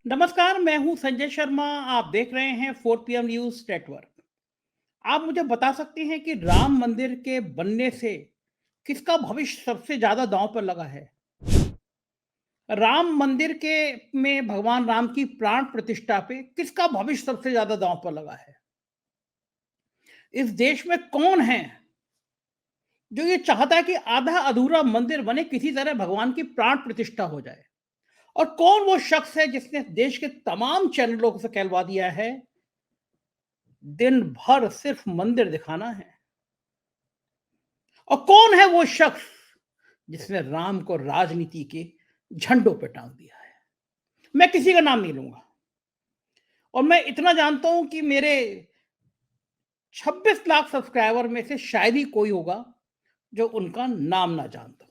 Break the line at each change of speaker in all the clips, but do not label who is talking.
नमस्कार, मैं हूं संजय शर्मा। आप देख रहे हैं 4 PM न्यूज नेटवर्क। आप मुझे बता सकते हैं कि राम मंदिर के बनने से किसका भविष्य सबसे ज्यादा दांव पर लगा है? राम मंदिर के में भगवान राम की प्राण प्रतिष्ठा पे किसका भविष्य सबसे ज्यादा दांव पर लगा है? इस देश में कौन है जो ये चाहता है कि आधा अधूरा मंदिर बने, किसी तरह भगवान की प्राण प्रतिष्ठा हो जाए? और कौन वो शख्स है जिसने देश के तमाम चैनलों से कहलवा दिया है दिन भर सिर्फ मंदिर दिखाना है? और कौन है वो शख्स जिसने राम को राजनीति के झंडों पे टांग दिया है? मैं किसी का नाम नहीं लूंगा, और मैं इतना जानता हूं कि मेरे 26 लाख सब्सक्राइबर में से शायद ही कोई होगा जो उनका नाम ना जानता हो।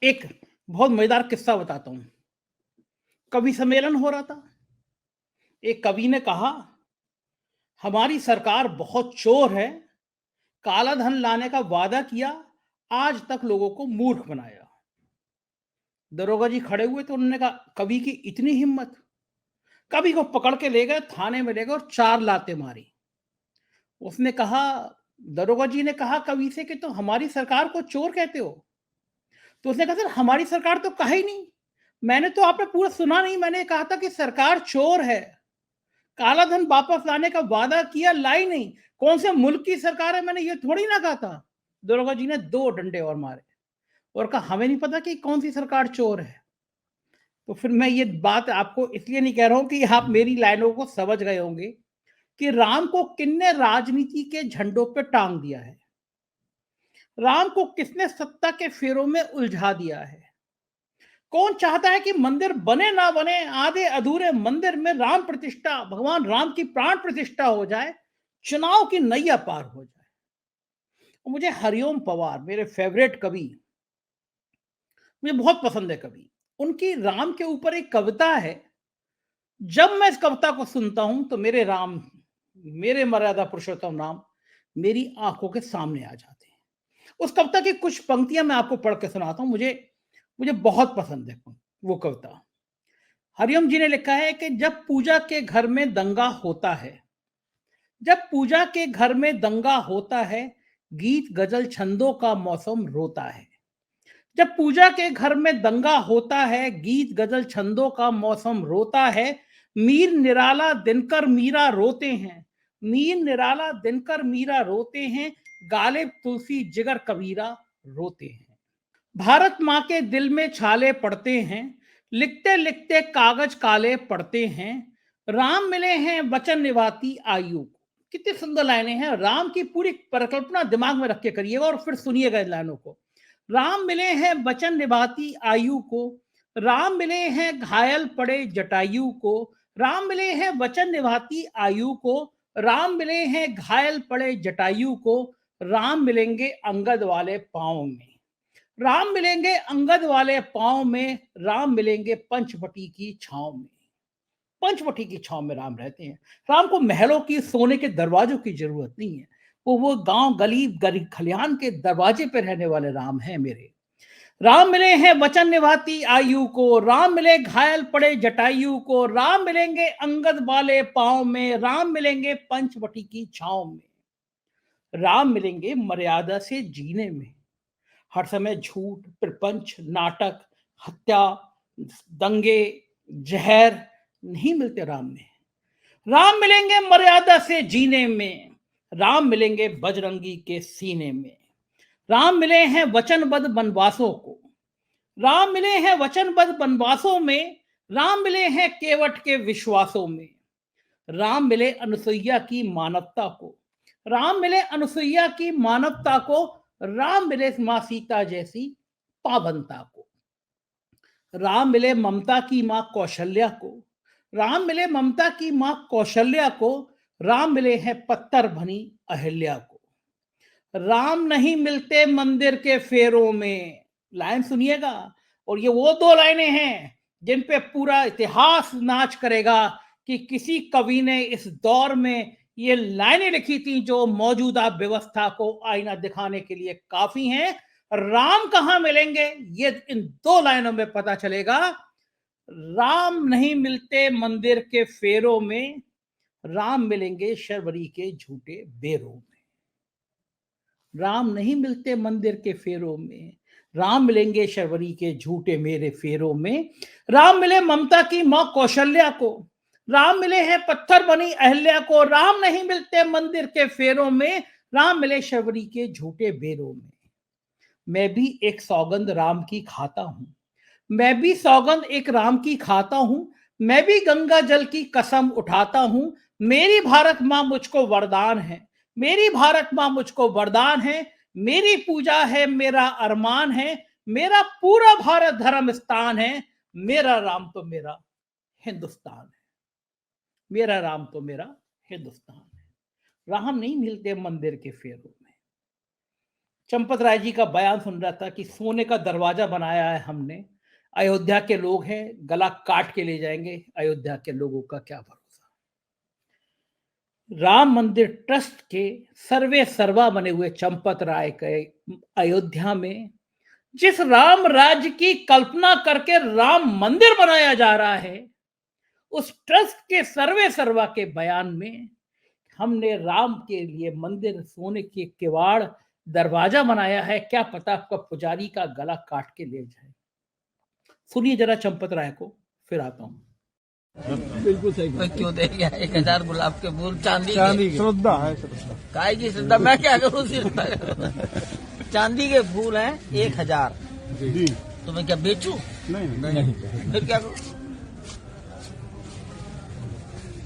एक बहुत मजेदार किस्सा बताता हूं। कवि सम्मेलन हो रहा था। एक कवि ने कहा, हमारी सरकार बहुत चोर है, काला धन लाने का वादा किया, आज तक लोगों को मूर्ख बनाया। दरोगा जी खड़े हुए तो उन्होंने कहा, कवि की इतनी हिम्मत! कवि को पकड़ के ले गए, थाने में ले गए और 4 लातें मारी। उसने कहा, दरोगा जी ने कहा कवि से कि तो हमारी सरकार को चोर कहते हो? तो उसने कहा, सर हमारी सरकार तो कहा ही नहीं, मैंने तो आपने पूरा सुना नहीं, मैंने कहा था कि सरकार चोर है, काला धन वापस लाने का वादा किया, लाई नहीं। कौन से मुल्क की सरकार है, मैंने ये थोड़ी ना कहा था। दरोगा जी ने 2 डंडे और मारे और कहा, हमें नहीं पता कि कौन सी सरकार चोर है। तो फिर मैं ये बात आपको इसलिए नहीं कह रहा हूं कि आप मेरी लाइनों को समझ गए होंगे कि राम को किसने राजनीति के झंडों पे टांग दिया है, राम को किसने सत्ता के फेरों में उलझा दिया है। कौन चाहता है कि मंदिर बने ना बने, आधे अधूरे मंदिर में राम प्रतिष्ठा, भगवान राम की प्राण प्रतिष्ठा हो जाए, चुनाव की नैया पार हो जाए। और मुझे हरिओम पवार, मेरे फेवरेट कवि, मुझे बहुत पसंद है कवि। उनकी राम के ऊपर एक कविता है। जब मैं इस कविता को सुनता हूं तो मेरे राम, मेरे मर्यादा पुरुषोत्तम राम मेरी आंखों के सामने आ जाते हैं। उस कविता की कुछ पंक्तियां मैं आपको पढ़ के सुनाता हूं। मुझे मुझे बहुत पसंद है वो कविता। हरिओम जी ने लिखा है कि जब पूजा के घर में दंगा होता है, जब पूजा के घर में दंगा होता है, गीत गजल छंदों का मौसम रोता है। जब पूजा के घर में दंगा होता है, गीत गजल छंदों का मौसम रोता है। मीर निराला दिनकर मीरा रोते हैं, मीर निराला दिनकर मीरा रोते हैं, गालिब तुलसी जिगर कबीरा रोते हैं। भारत माँ के दिल में छाले पड़ते हैं, लिखते लिखते कागज काले पड़ते हैं। राम मिले हैं वचन निभाती आयु को। कितनी सुंदर लाइनें हैं। राम की पूरी परिकल्पना दिमाग में रख के करिएगा और फिर सुनिएगा इन लाइनों को। राम मिले हैं वचन निभाती आयु को, राम मिले हैं घायल पड़े जटायु को, राम मिले हैं वचन निभाती आयु को, राम मिले हैं घायल पड़े जटायु को, राम मिलेंगे अंगद वाले पांव में, राम मिलेंगे अंगद वाले पांव में, राम मिलेंगे पंचवटी की छांव में। पंचवटी की छांव में राम रहते हैं। राम को महलों की, सोने के दरवाजों की जरूरत नहीं है। वो गांव गली गली खलिहान के दरवाजे पे रहने वाले राम हैं मेरे। राम मिले हैं वचन निभाती आयु को, राम मिले घायल पड़े जटायु को, राम मिलेंगे अंगद वाले पांव में, राम मिलेंगे पंचवटी की छांव में। राम मिलेंगे मर्यादा से जीने में, हर समय झूठ, प्रपंच, नाटक, हत्या, दंगे, जहर नहीं मिलते राम में। राम मिलेंगे मर्यादा से जीने में, राम मिलेंगे बजरंगी के सीने में। राम मिले हैं वचनबद्ध वनवासों को, राम मिले हैं वचनबद्ध वनवासों में, राम मिले हैं केवट के विश्वासों में। राम मिले अनुसुईया की मानवता को, राम मिले अनुसुईया की मानवता को, राम मिले मां सीता जैसी पावनता को। राम मिले ममता की मां कौशल्या को, राम मिले ममता की मां कौशल्या को, राम मिले हैं पत्थर भनी अहिल्या को। राम नहीं मिलते मंदिर के फेरों में। लाइन सुनिएगा। और ये वो 2 लाइनें हैं जिन पे पूरा इतिहास नाच करेगा कि किसी कवि ने इस दौर में ये लाइनें लिखी थी जो मौजूदा व्यवस्था को आईना दिखाने के लिए काफी हैं। राम कहां मिलेंगे ये इन 2 लाइनों में पता चलेगा। राम नहीं मिलते मंदिर के फेरों में, राम मिलेंगे शर्वरी के झूठे बेरों में। राम नहीं मिलते मंदिर के फेरों में, राम मिलेंगे शर्वरी के झूठे मेरे फेरों में। राम मिले ममता की मां कौशल्या को, राम मिले हैं पत्थर बनी अहल्या को। राम नहीं मिलते मंदिर के फेरों में, राम मिले शर्वरी के झूठे बेरों में। मैं भी एक सौगंध राम की खाता हूं, मैं भी सौगंध एक राम की खाता हूं। मैं भी गंगा जल की कसम उठाता हूं। मेरी भारत मां मुझको वरदान है, मेरी भारत मां मुझको वरदान है। मेरी पूजा है, मेरा अरमान है, मेरा पूरा भारत धर्म स्थान है। मेरा राम तो मेरा हिंदुस्तान है, मेरा राम तो मेरा हिंदुस्तान है। राम नहीं मिलते मंदिर के फेरों में। चंपत राय जी का बयान सुन रहा था कि सोने का दरवाजा बनाया है हमने, अयोध्या के लोग हैं गला काट के ले जाएंगे, अयोध्या के लोगों का क्या भरोसा। राम मंदिर ट्रस्ट के सर्वे सर्वा बने हुए चंपत राय के अयोध्या में जिस राम राज्य की कल्पना करके राम मंदिर बनाया जा रहा है, उस ट्रस्ट के सर्वे सर्वा के बयान में हमने राम के लिए मंदिर सोने के किवाड़ दरवाजा बनाया है। क्या पता आपका पुजारी का गला काट के ले जाए। सुनिए जरा चंपत राय को, फिर आता हूं।
बिल्कुल सही बात।
क्यों दे गया 1000 गुलाब के फूल चांदी
चांदी
के?
श्रद्धा है, श्रद्धा
काय की श्रद्धा, मैं क्या करूँ श्रद्धा। चांदी के फूल हैं 1000,
जी।
तो मैं क्या बेचूं?
नहीं
फिर क्या करूँ?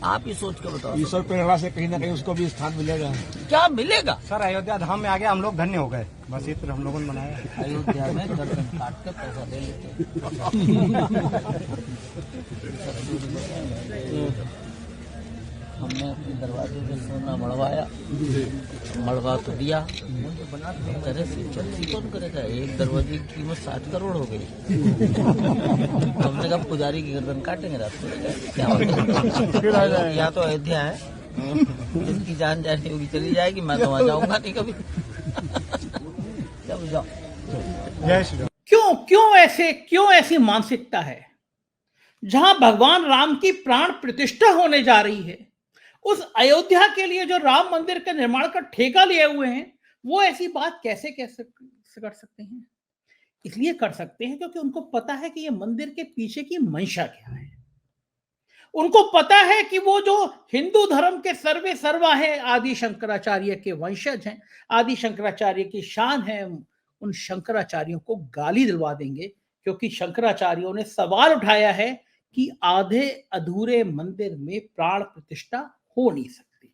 आप ही सोच के बताओ।
ईश्वर प्रेरणा से कहीं ना कहीं उसको भी स्थान मिलेगा।
क्या मिलेगा?
सर अयोध्या धाम में आ गया, हम लोग धन्य हो गए, बस इतना हम लोगों ने बनाया।
अयोध्या में गर्दन काट के पैसा ले लेते। हमने अपने दरवाजे में सोना मड़वाया, मड़वा तो दिया, मुझे बना तरह से चलती कौन करेगा। एक दरवाजे की कीमत 60 करोड़ हो गई। हमने कहा पुजारी की गर्दन काटेंगे रात को, क्या होगा। यहाँ तो अयोध्या है, जिसकी जान जानी होगी चली जाएगी, मैं तो वहाँ जाऊंगा नहीं कभी। चलो जाओ।
जय श्री राम।
क्यों ऐसी मानसिकता है? जहां भगवान राम की प्राण प्रतिष्ठा होने जा रही है, उस अयोध्या के लिए जो राम मंदिर के निर्माण का ठेका लिए हुए हैं, वो ऐसी बात कैसे कर सकते हैं? इसलिए कर सकते हैं क्योंकि उनको पता है कि ये मंदिर के पीछे की मंशा क्या है। उनको पता है कि वो जो हिंदू धर्म के सर्वे सर्वा है, आदि शंकराचार्य के वंशज हैं, आदि शंकराचार्य की शान है, उन शंकराचार्यों को गाली दिलवा देंगे क्योंकि शंकराचार्यों ने सवाल उठाया है कि आधे अधूरे मंदिर में प्राण प्रतिष्ठा हो नहीं सकती।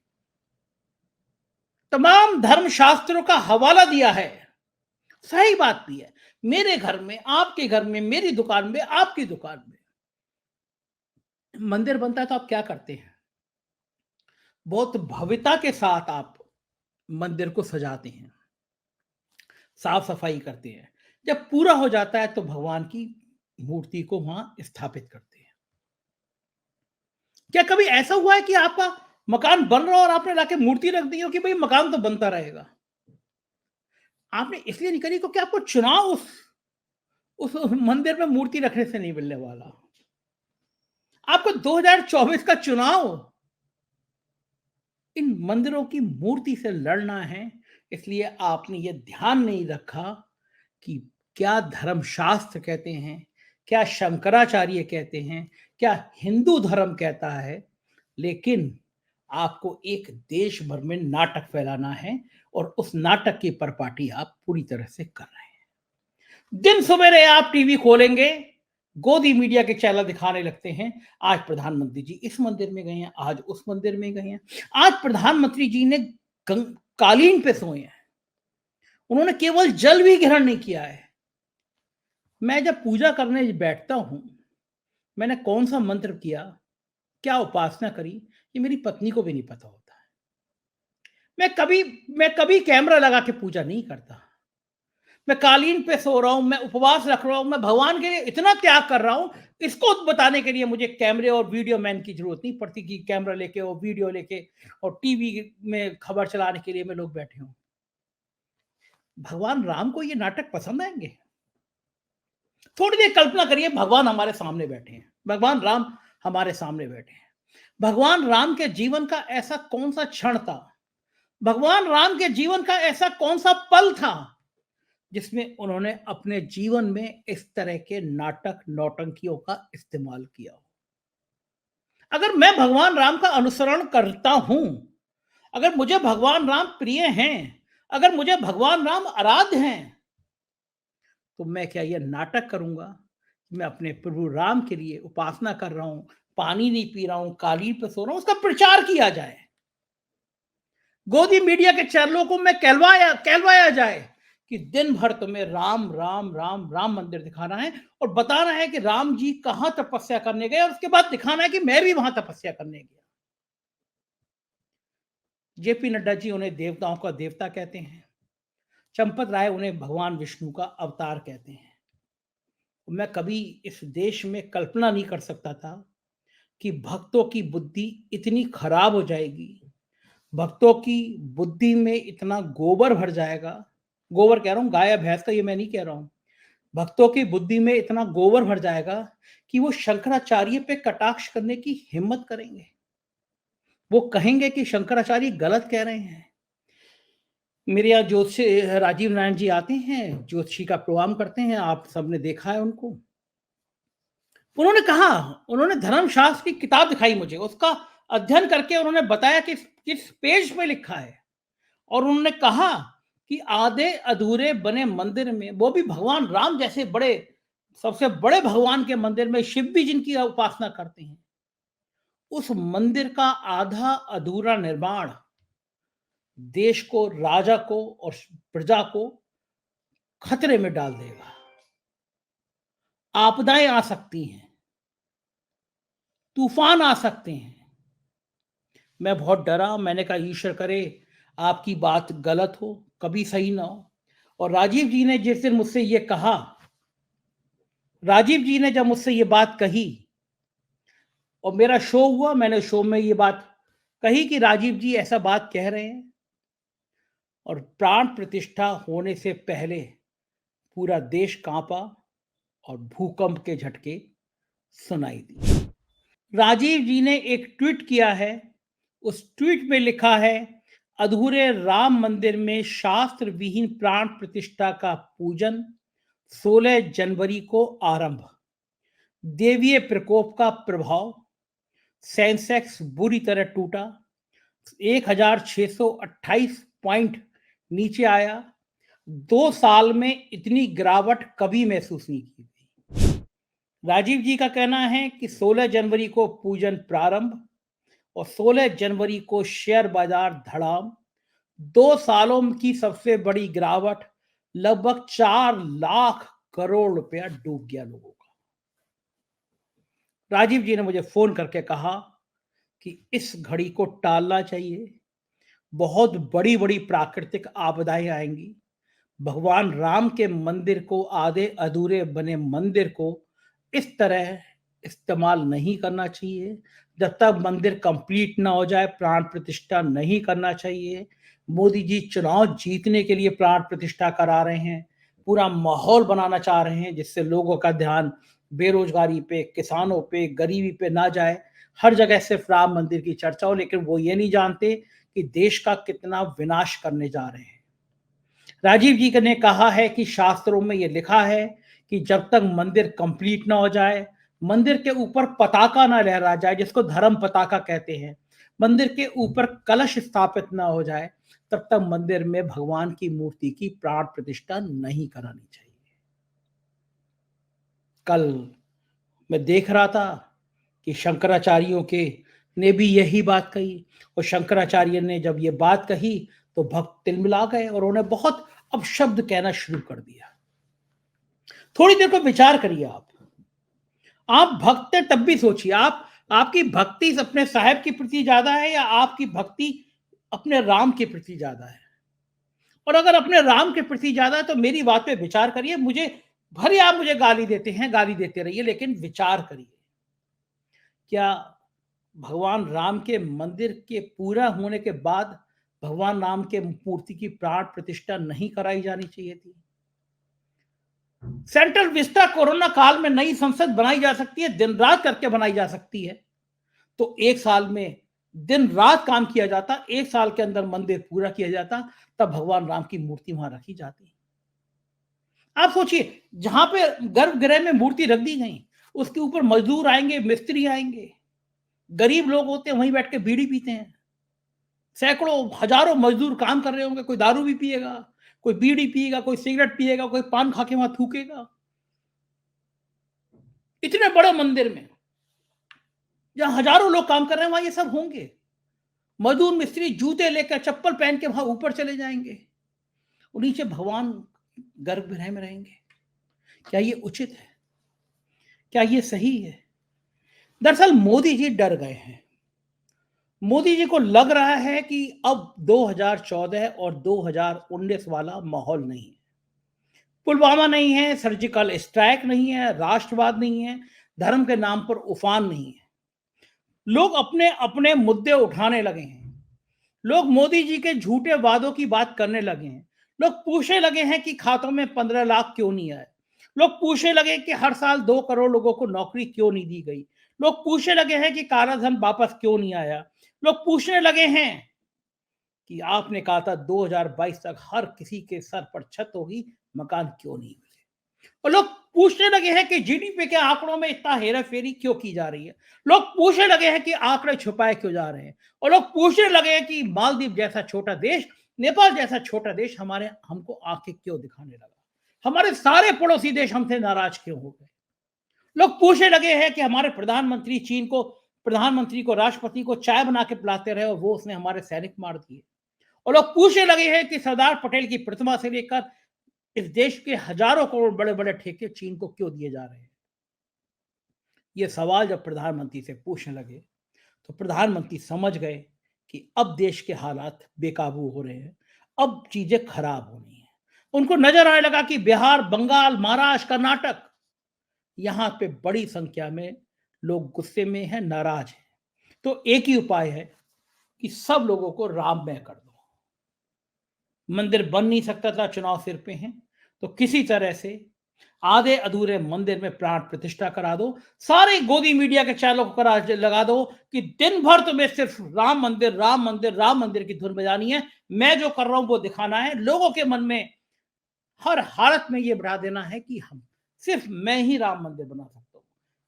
तमाम धर्म शास्त्रों का हवाला दिया है, सही बात भी है। मेरे घर में, आपके घर में, मेरी दुकान में, आपकी दुकान में मंदिर बनता है तो आप क्या करते हैं? बहुत भव्यता के साथ आप मंदिर को सजाते हैं, साफ सफाई करते हैं। जब पूरा हो जाता है तो भगवान की मूर्ति को वहां स्थापित करते हैं। क्या कभी ऐसा हुआ है कि आपका मकान बन रहा हो और आपने लाके मूर्ति रख दी हो कि भाई मकान तो बनता रहेगा? आपने इसलिए नहीं करी क्योंकि आपको चुनाव उस मंदिर में मूर्ति रखने से नहीं मिलने वाला। आपको 2024 का चुनाव इन मंदिरों की मूर्ति से लड़ना है, इसलिए आपने ये ध्यान नहीं रखा कि क्या धर्मशास्त्र कहते हैं, क्या शंकराचार्य कहते हैं, क्या हिंदू धर्म कहता है। लेकिन आपको एक देश भर में नाटक फैलाना है और उस नाटक की परिपाटी आप पूरी तरह से कर रहे हैं। दिन सवेरे आप टीवी खोलेंगे, गोदी मीडिया के चैनल दिखाने लगते हैं, आज प्रधानमंत्री जी इस मंदिर में गए हैं, आज उस मंदिर में गए हैं। आज प्रधानमंत्री जी ने कालीन पे सोए हैं, उन्होंने केवल जल भी ग्रहण नहीं किया है। मैं जब पूजा करने बैठता हूं, मैंने कौन सा मंत्र किया, क्या उपासना करी, ये मेरी पत्नी को भी नहीं पता होता है। मैं कभी कैमरा लगा के पूजा नहीं करता। मैं कालीन पे सो रहा हूं, मैं उपवास रख रहा हूं, मैं भगवान के लिए इतना त्याग कर रहा हूं, इसको बताने के लिए मुझे कैमरे और वीडियो मैन की जरूरत नहीं पड़ती कि कैमरा लेके और वीडियो लेके और टीवी में खबर चलाने के लिए मैं लोग बैठे हूं। भगवान राम को ये नाटक पसंद आएंगे? थोड़ी देर कल्पना करिए, भगवान हमारे सामने बैठे हैं, भगवान राम हमारे सामने बैठे हैं। भगवान राम के जीवन का ऐसा कौन सा क्षण था, भगवान राम के जीवन का ऐसा कौन सा पल था जिसमें उन्होंने अपने जीवन में इस तरह के नाटक नौटंकियों का इस्तेमाल किया हो। अगर मैं भगवान राम का अनुसरण करता हूं, अगर मुझे भगवान राम प्रिय हैं, अगर मुझे भगवान राम आराध्य हैं, तो मैं क्या यह नाटक करूंगा कि मैं अपने प्रभु राम के लिए उपासना कर रहा हूं, पानी नहीं पी रहा हूं, कालीन पर सो रहा हूं, उसका प्रचार किया जाए, गोदी मीडिया के चैनलों को मैं कहलवाया जाए कि दिन भर तुम्हें राम राम राम राम मंदिर दिखाना है और बताना है कि राम जी कहां तपस्या करने गए, और उसके बाद दिखाना है कि मैं भी वहां तपस्या करने गया। जेपी नड्डा जी उन्हें देवताओं का देवता कहते हैं, चंपत राय उन्हें भगवान विष्णु का अवतार कहते हैं। मैं कभी इस देश में कल्पना नहीं कर सकता था कि भक्तों की बुद्धि इतनी खराब हो जाएगी, भक्तों की बुद्धि में इतना गोबर भर जाएगा। गोबर कह रहा हूं, गाय भैंस का ये मैं नहीं कह रहा हूं। भक्तों की बुद्धि में इतना गोबर भर जाएगा कि वो शंकराचार्य पे कटाक्ष करने की हिम्मत करेंगे। वो कहेंगे कि शंकराचार्य गलत कह रहे हैं। मेरे यहाँ ज्योतिषी राजीव नारायण जी आते हैं, ज्योतिषी का प्रोग्राम करते हैं, आप सबने देखा है उनको। उन्होंने कहा, उन्होंने धर्मशास्त्र की किताब दिखाई मुझे, उसका अध्ययन करके उन्होंने बताया कि किस पेज पे लिखा है, और उन्होंने कहा कि आधे अधूरे बने मंदिर में, वो भी भगवान राम जैसे बड़े, सबसे बड़े भगवान के मंदिर में, शिव भी जिनकी उपासना करते हैं, उस मंदिर का आधा अधूरा निर्माण देश को, राजा को और प्रजा को खतरे में डाल देगा। आपदाएं आ सकती हैं, तूफान आ सकते हैं। मैं बहुत डरा, मैंने कहा ईश्वर करे आपकी बात गलत हो, कभी सही ना हो। और राजीव जी ने जिस दिन मुझसे ये कहा, राजीव जी ने जब मुझसे ये बात कही और मेरा शो हुआ, मैंने शो में ये बात कही कि राजीव जी ऐसा बात कह रहे हैं, और प्राण प्रतिष्ठा होने से पहले पूरा देश कांपा और भूकंप के झटके सुनाई दिए। राजीव जी ने एक ट्वीट किया है, उस ट्वीट में लिखा है, अधूरे राम मंदिर में शास्त्र विहीन प्राण प्रतिष्ठा का पूजन, 16 जनवरी को आरंभ, देवीय प्रकोप का प्रभाव, सेंसेक्स बुरी तरह टूटा, 1628 पॉइंट नीचे आया, 2 साल में इतनी गिरावट कभी महसूस नहीं की गई। राजीव जी का कहना है कि 16 जनवरी को पूजन प्रारंभ और 16 जनवरी को शेयर बाजार धड़ाम, 2 सालों की सबसे बड़ी गिरावट, लगभग 4 लाख करोड़ रुपया डूब गया लोगों का। राजीव जी ने मुझे फोन करके कहा कि इस घड़ी को टालना चाहिए, बहुत बड़ी बड़ी प्राकृतिक आपदाएं आएंगी, भगवान राम के मंदिर को, आधे अधूरे बने मंदिर को इस तरह इस्तेमाल नहीं करना चाहिए, जब तक मंदिर कंप्लीट ना हो जाए प्राण प्रतिष्ठा नहीं करना चाहिए। मोदी जी चुनाव जीतने के लिए प्राण प्रतिष्ठा करा रहे हैं, पूरा माहौल बनाना चाह रहे हैं जिससे लोगों का ध्यान बेरोजगारी पे, किसानों पे, गरीबी पे ना जाए, हर जगह सिर्फ राम मंदिर की चर्चा हो, लेकिन वो ये नहीं जानते कि देश का कितना विनाश करने जा रहे हैं। राजीव जी ने कहा है कि शास्त्रों में यह लिखा है कि जब तक मंदिर कंप्लीट ना हो जाए, मंदिर के ऊपर पताका ना लहरा जाए, जिसको धर्म पताका कहते हैं, मंदिर के ऊपर कलश स्थापित ना हो जाए, तब तक मंदिर में भगवान की मूर्ति की प्राण प्रतिष्ठा नहीं करानी चाहिए। कल मैं देख रहा था कि शंकराचार्यों के ने भी यही बात कही, और शंकराचार्य ने जब ये बात कही तो भक्त तिलमिला गए और उन्हें बहुत अपशब्द कहना शुरू कर दिया। थोड़ी देर को विचार करिए, आप भक्त हैं तब भी सोचिए, आपकी भक्ति अपने साहेब के प्रति ज्यादा है या आपकी भक्ति अपने राम के प्रति ज्यादा है? और अगर अपने राम के प्रति ज्यादा है तो मेरी बात पे विचार करिए। मुझे भले आप मुझे गाली देते हैं, गाली देते रहिए, लेकिन विचार करिए, क्या भगवान राम के मंदिर के पूरा होने के बाद भगवान राम के मूर्ति की प्राण प्रतिष्ठा नहीं कराई जानी चाहिए थी? सेंट्रल विस्टा कोरोना काल में नई संसद बनाई जा सकती है, दिन रात करके बनाई जा सकती है। तो एक साल में दिन रात काम किया जाता, एक साल के अंदर मंदिर पूरा किया जाता, तब भगवान राम की मूर्ति वहां रखी जाती। आप सोचिए, जहां पे गर्भगृह में मूर्ति रख दी गई, उसके ऊपर मजदूर आएंगे, मिस्त्री आएंगे, गरीब लोग होते हैं, वहीं बैठ के बीड़ी पीते हैं। सैकड़ों हजारों मजदूर काम कर रहे होंगे, कोई दारू भी पिएगा, कोई बीड़ी पिएगा, कोई सिगरेट पिएगा, कोई पान खा के वहां थूकेगा। इतने बड़े मंदिर में जहां हजारों लोग काम कर रहे हैं, वहां ये सब होंगे। मजदूर मिस्त्री जूते लेकर, चप्पल पहन के वहां ऊपर चले जाएंगे और नीचे भगवान गर्भगृह में रहेंगे। क्या ये उचित है? क्या ये सही है? दरअसल मोदी जी डर गए हैं। मोदी जी को लग रहा है कि अब 2014 और 2019 वाला माहौल नहीं है। पुलवामा नहीं है, सर्जिकल स्ट्राइक नहीं है, राष्ट्रवाद नहीं है, धर्म के नाम पर उफान नहीं है। लोग अपने अपने मुद्दे उठाने लगे हैं। लोग मोदी जी के झूठे वादों की बात करने लगे हैं। लोग पूछने लगे हैं कि खातों में 15 लाख क्यों नहीं आए। लोग पूछने लगे कि हर साल 2 करोड़ लोगों को नौकरी क्यों नहीं दी गई। लोग पूछने लगे हैं कि काला धन वापस क्यों नहीं आया। लोग पूछने लगे हैं कि आपने कहा था 2022 तक हर किसी के सर पर छत होगी, मकान क्यों नहीं मिले। और लोग पूछने लगे हैं कि जीडीपी के आंकड़ों में इतना हेरा फेरी क्यों की जा रही है। लोग पूछने लगे हैं कि आंकड़े छुपाए क्यों जा रहे हैं। और लोग पूछने लगे हैं कि मालदीव जैसा छोटा देश, नेपाल जैसा छोटा देश हमको आंखें क्यों दिखाने लगा। हमारे सारे पड़ोसी देश हमसे नाराज क्यों हो गए। लोग पूछने लगे हैं कि हमारे प्रधानमंत्री को राष्ट्रपति को चाय बना के पिलाते रहे और वो उसने हमारे सैनिक मार दिए। और लोग पूछने लगे हैं कि सरदार पटेल की प्रतिमा से लेकर इस देश के हजारों करोड़ बड़े बड़े ठेके चीन को क्यों दिए जा रहे हैं। ये सवाल जब प्रधानमंत्री से पूछने लगे तो प्रधानमंत्री समझ गए कि अब देश के हालात बेकाबू हो रहे हैं, अब चीजें खराब होनी है। उनको नजर आने लगा कि बिहार, बंगाल, महाराष्ट्र, कर्नाटक, यहां पे बड़ी संख्या में लोग गुस्से में हैं, नाराज हैं। तो एक ही उपाय है कि सब लोगों को राममय कर दो। मंदिर बन नहीं सकता था, चुनाव सिर पे हैं, तो किसी तरह से आधे अधूरे मंदिर में प्राण प्रतिष्ठा करा दो। सारे गोदी मीडिया के चैनलों को लगा दो कि दिन भर तुम्हें सिर्फ राम मंदिर, राम मंदिर, राम मंदिर की धुन बजानी है। मैं जो कर रहा हूं वो दिखाना है। लोगों के मन में हर हालत में ये बढ़ा देना है कि सिर्फ मैं ही राम मंदिर बना सकता हूं।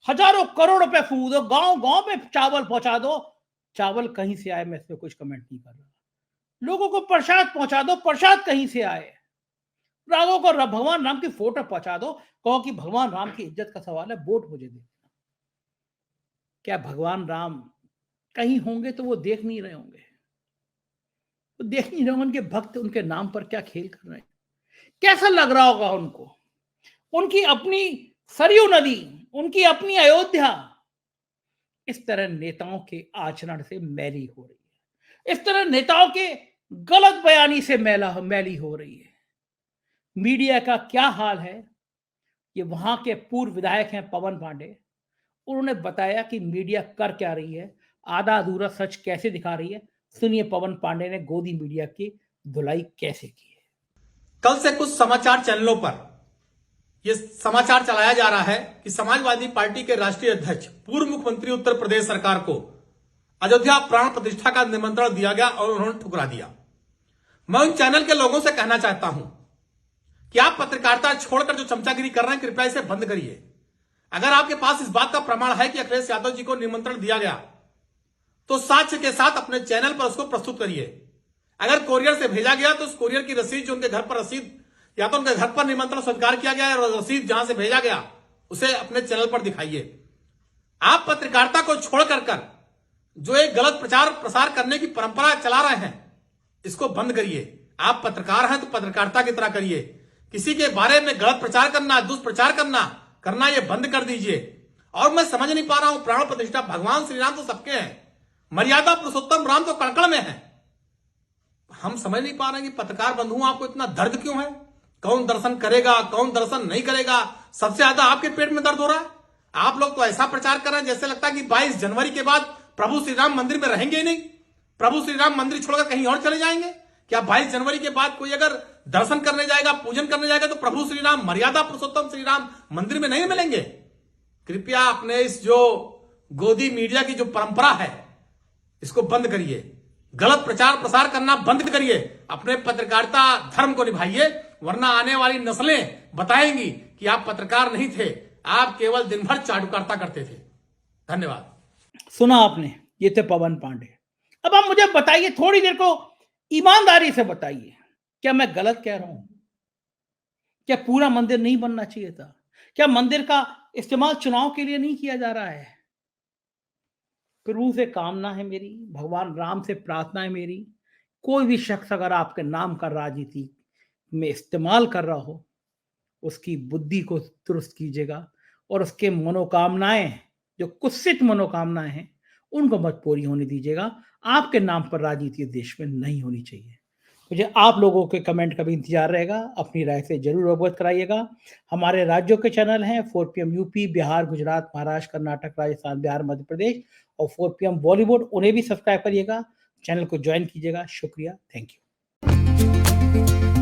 हजारों करोड़ रुपए फूक दो, गांव गांव में चावल पहुंचा दो। चावल कहीं से आए, मैं इस पर कुछ कमेंट नहीं कर रहा। लोगों को प्रसाद पहुंचा दो, प्रसाद कहीं से आए। राघव को भगवान राम की फोटो पहुंचा दो, कहो कि भगवान राम की इज्जत का सवाल है, वोट मुझे दे। क्या भगवान राम कहीं होंगे तो वो देख नहीं रहे होंगे? वो देख नहीं रहे होंगे उनके भक्त उनके नाम पर क्या खेल कर रहे हैं। कैसा लग रहा होगा उनको? उनकी अपनी सरयू नदी, उनकी अपनी अयोध्या इस तरह नेताओं के आचरण से मैली हो रही है। इस तरह नेताओं के गलत बयानी से मैली हो रही है। मीडिया का क्या हाल है, ये वहां के पूर्व विधायक हैं पवन पांडे, उन्होंने बताया कि मीडिया कर क्या रही है, आधा अधूरा सच कैसे दिखा रही है। सुनिए पवन पांडे ने गोदी मीडिया की धुलाई कैसे की है।
कल से कुछ समाचार चैनलों पर यह समाचार चलाया जा रहा है कि समाजवादी पार्टी के राष्ट्रीय अध्यक्ष, पूर्व मुख्यमंत्री उत्तर प्रदेश सरकार को अयोध्या प्राण प्रतिष्ठा का निमंत्रण दिया गया और उन्होंने ठुकरा दिया। मैं उन चैनल के लोगों से कहना चाहता हूं कि आप पत्रकारिता छोड़कर जो चमचागिरी कर रहे हैं, कृपया इसे बंद करिए। अगर आपके पास इस बात का प्रमाण है कि अखिलेश यादव जी को निमंत्रण दिया गया, तो साक्ष्य के साथ अपने चैनल पर उसको प्रस्तुत करिए। अगर कोरियर से भेजा गया तो उस कोरियर की रसीद, जो उनके घर पर रसीद, या तो उनके घर पर निमंत्रण स्वीकार किया गया और रसीद जहां से भेजा गया उसे अपने चैनल पर दिखाइए। आप पत्रकारिता को छोड़कर जो एक गलत प्रचार प्रसार करने की परंपरा चला रहे हैं, इसको बंद करिए। आप पत्रकार हैं तो पत्रकारिता की तरह करिए। किसी के बारे में गलत प्रचार करना, दुष्प्रचार करना ये बंद कर दीजिए। और मैं समझ नहीं पा रहा हूं, प्राण प्रतिष्ठा भगवान श्री राम तो सबके हैं, मर्यादा पुरुषोत्तम राम तो कणकण में है। हम समझ नहीं पा रहे हैं कि पत्रकार बंधुओं आपको इतना दर्द क्यों है। कौन दर्शन करेगा, कौन दर्शन नहीं करेगा, सबसे ज्यादा आपके पेट में दर्द हो रहा है। आप लोग तो ऐसा प्रचार कर रहे हैं जैसे लगता है कि 22 जनवरी के बाद प्रभु श्री राम मंदिर में रहेंगे ही नहीं, प्रभु श्री राम मंदिर छोड़कर कहीं और चले जाएंगे। क्या 22 जनवरी के बाद कोई अगर दर्शन करने जाएगा, पूजन करने जाएगा, तो प्रभु श्री राम, मर्यादा पुरुषोत्तम श्री राम मंदिर में नहीं मिलेंगे? कृपया अपने इस जो गोदी मीडिया की जो परंपरा है, इसको बंद करिए। गलत प्रचार प्रसार करना बंद करिए। अपने पत्रकारिता धर्म को निभाइए, वरना आने वाली नस्लें बताएंगी कि आप पत्रकार नहीं थे, आप केवल दिन भर चाटुकारिता करते थे। धन्यवाद।
सुना आपने, ये थे पवन पांडे। अब आप मुझे बताइए, थोड़ी देर को ईमानदारी से बताइए, क्या मैं गलत कह रहा हूं? क्या पूरा मंदिर नहीं बनना चाहिए था? क्या मंदिर का इस्तेमाल चुनाव के लिए नहीं किया जा रहा है? प्रभु से कामना है मेरी, भगवान राम से प्रार्थना है मेरी, कोई भी शख्स अगर आपके नाम का राजनीति में इस्तेमाल कर रहा हो, उसकी बुद्धि को दुरुस्त कीजिएगा और उसके मनोकामनाएं, जो कुत्सित मनोकामनाएं हैं, उनको मत पूरी होने दीजिएगा। आपके नाम पर राजनीति देश में नहीं होनी चाहिए। मुझे आप लोगों के कमेंट का भी इंतजार रहेगा। अपनी राय से जरूर अवगत कराइएगा। हमारे राज्यों के चैनल हैं 4 PM यूपी, बिहार, गुजरात, महाराष्ट्र, कर्नाटक, राजस्थान, बिहार, मध्य प्रदेश और 4 PM बॉलीवुड, उन्हें भी सब्सक्राइब करिएगा, चैनल को ज्वाइन कीजिएगा। शुक्रिया, थैंक यू।